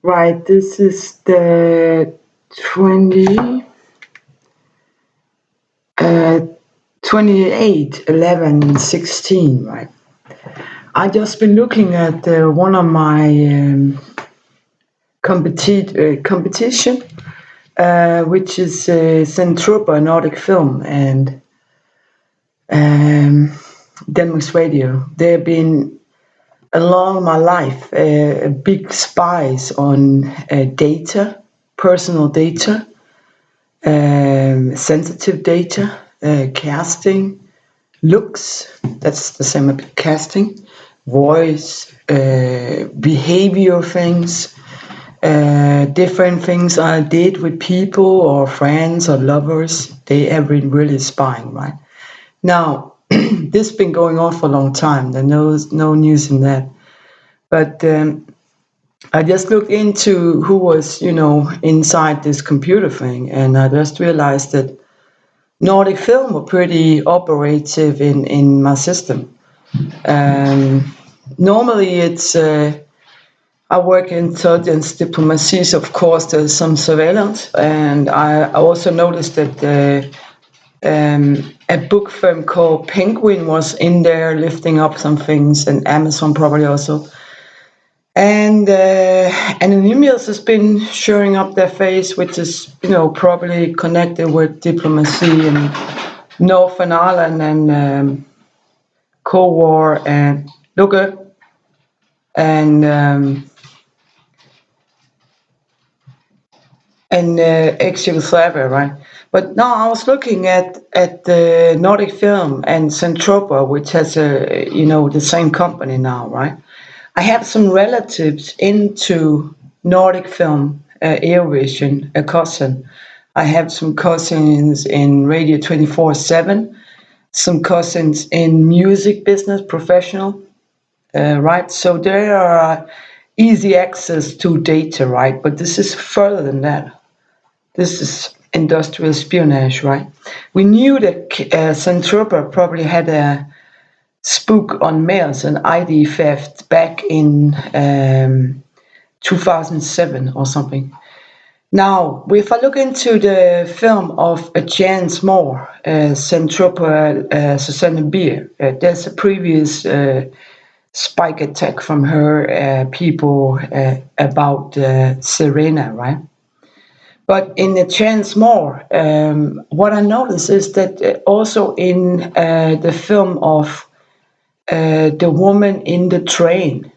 Right, this is the 20, uh, 28, 11, 16, right? I just been looking at one of my competition, which is ZENTROPA Nordic Film and um, Denmark's Radio. They've been along my life big spies on data, personal data, sensitive data, casting, looks, that's the same as casting, voice, behavior things, different things I did with people or friends or lovers. They have been really spying, right? Now, this has been going on for a long time. There's no news in that. But I just looked into who was, inside this computer thing, and I just realized that Nordic Film were pretty operative in my system. Normally, it's I work in intelligence diplomacy, so of course there's some surveillance, and I also noticed that a book firm called Penguin was in there lifting up some things, and Amazon probably also. And an emails has been showing up their face, which is probably connected with diplomacy and Northern Ireland and Cold War and Luga and ex-Yugoslavia, right? But now I was looking at the Nordic Film and ZENTROPA, which has the same company now, right? I have some relatives into Nordic Film, Eurovision, a cousin. I have some cousins in Radio 24/7, some cousins in music business, professional, right? So there are easy access to data, right? But this is further than that. This is industrial espionage, right? We knew that ZENTROPA probably had a spook on mails and ID theft back in 2007 or something. Now, if I look into the film of James Moore, ZENTROPA Susanne Bier, there's a previous spike attack from her people about Serena, right? But in the Chance More, what I noticed is that also in the film of The Woman in the Train,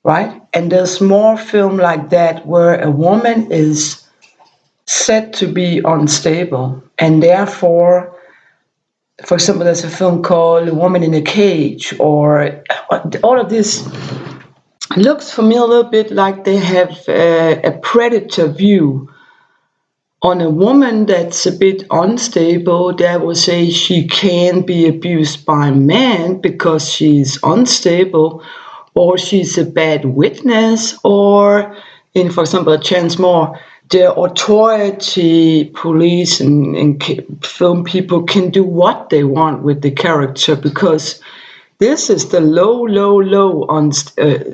right? And there's more film like that where a woman is said to be unstable, and therefore, for example, there's a film called A Woman in a Cage, or all of this looks for me a little bit like they have a predator view on a woman that's a bit unstable. That will say she can be abused by a man because she's unstable, or she's a bad witness, or in, for example, Chance Moore, the authority, police, and film people can do what they want with the character because this is the low on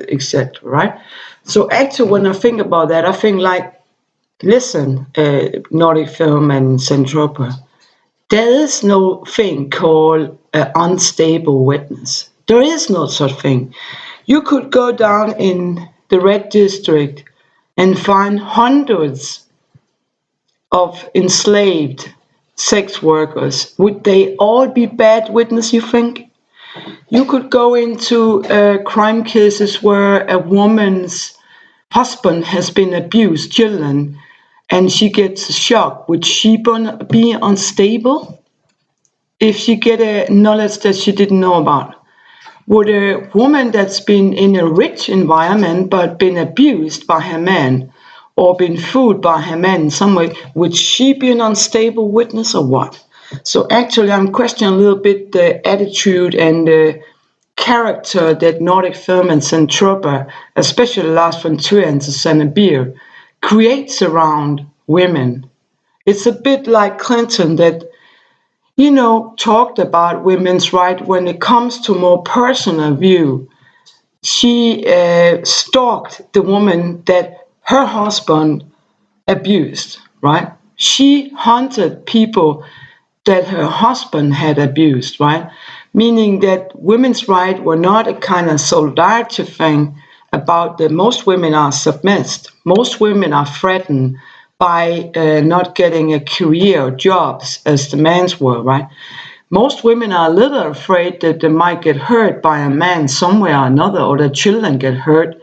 etc. Right? So actually, when I think about that, I think like, listen, Nordic Film and ZENTROPA, there is no thing called unstable witness. There is no such thing. You could go down in the Red District and find hundreds of enslaved sex workers. Would they all be bad witnesses, you think? You could go into crime cases where a woman's husband has been abused, children, and she gets a shock. Would she be unstable if she get a knowledge that she didn't know about? Would a woman that's been in a rich environment but been abused by her man or been fooled by her man in some way, would she be an unstable witness or what? So actually, I'm questioning a little bit the attitude and the character that Nordic Film and ZENTROPA, especially Lars von Trier and Susanne Bier, creates around women. It's a bit like Clinton that, talked about women's rights when it comes to more personal view. she stalked the woman that her husband abused, right? She hunted people that her husband had abused, right? Meaning that women's rights were not a kind of solidarity thing about that most women are submissive. Most women are threatened by not getting a career or jobs as the men's were, right? Most women are a little afraid that they might get hurt by a man somewhere or another, or their children get hurt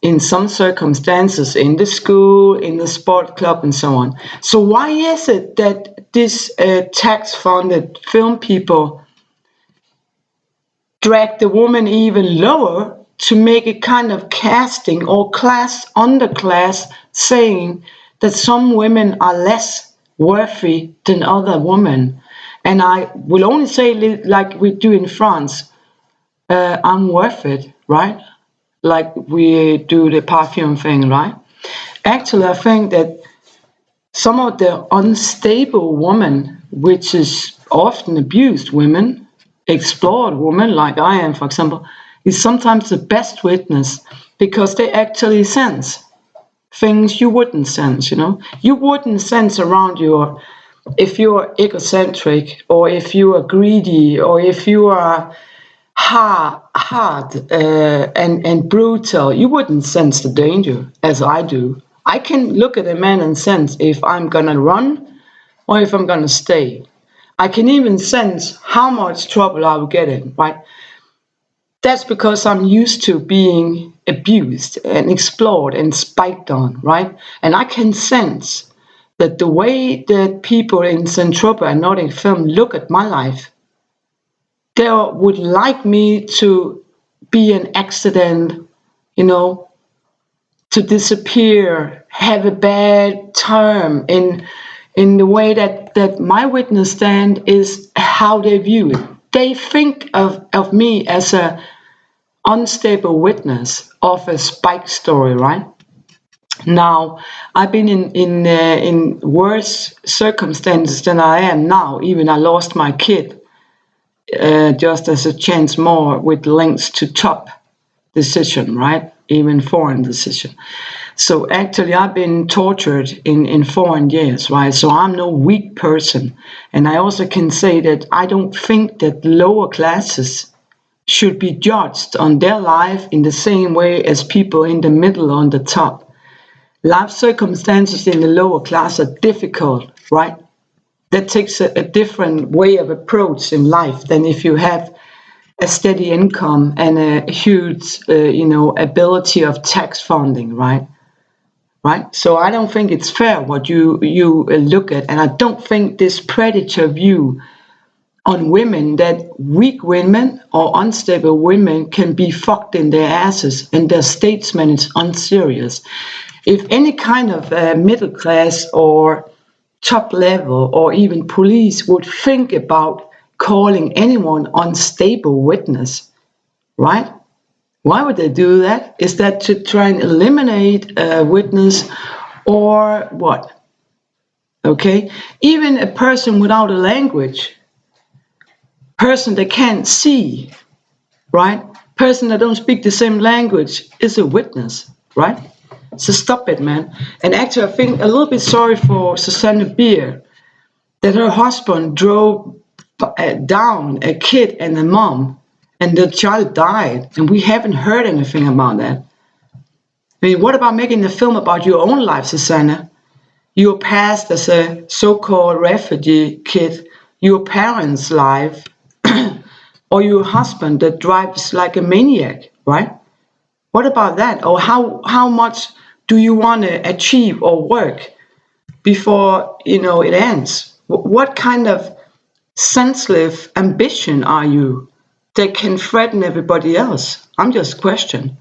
in some circumstances in the school, in the sport club, and so on. So why is it that this tax-funded film people drag the woman even lower to make a kind of casting or class underclass, saying that some women are less worthy than other women? And I will only say, like we do in France, I'm worth it, right? Like we do the perfume thing, right? Actually, I think that some of the unstable women, which is often abused women, explored women, like I am, for example, is sometimes the best witness, because they actually sense things you wouldn't sense, you know? You wouldn't sense around you if you're egocentric, or if you are greedy, or if you are hard and brutal. You wouldn't sense the danger as I do. I can look at a man and sense if I'm gonna run or if I'm gonna stay. I can even sense how much trouble I will get in, right? That's because I'm used to being abused and explored and spiked on, right? And I can sense that the way that people in ZENTROPA and Nordic film look at my life, they would like me to be an accident, you know, to disappear, have a bad term in the way that my witness stand is how they view it. They think of me as a unstable witness of a spike story, right? Now, I've been in worse circumstances than I am now. Even I lost my kid just as a chance more with links to top decision, right? Even foreign decision. So actually, I've been tortured in foreign years, right? So I'm no weak person. And I also can say that I don't think that lower classes should be judged on their life in the same way as people in the middle or on the top. Life circumstances in the lower class are difficult, right? That takes a different way of approach in life than if you have a steady income and a huge, ability of tax funding, right? Right. So I don't think it's fair what you look at, and I don't think this predator view on women, that weak women or unstable women can be fucked in their asses and their statesman is unserious. If any kind of middle class or top level or even police would think about calling anyone unstable witness, right? Why would they do that? Is that to try and eliminate a witness or what? Okay, even a person without a language, person that can't see, right? Person that don't speak the same language is a witness, right? So stop it, man. And actually, I think a little bit sorry for Susanne Bier, that her husband drove down a kid and a mom, and the child died, and we haven't heard anything about that. I mean, what about making a film about your own life, Susanne? Your past as a so-called refugee kid, your parents' life, or your husband that drives like a maniac, right? What about that? Or how much do you want to achieve or work before it ends? What kind of senseless ambition are you that can threaten everybody else? I'm just questioning.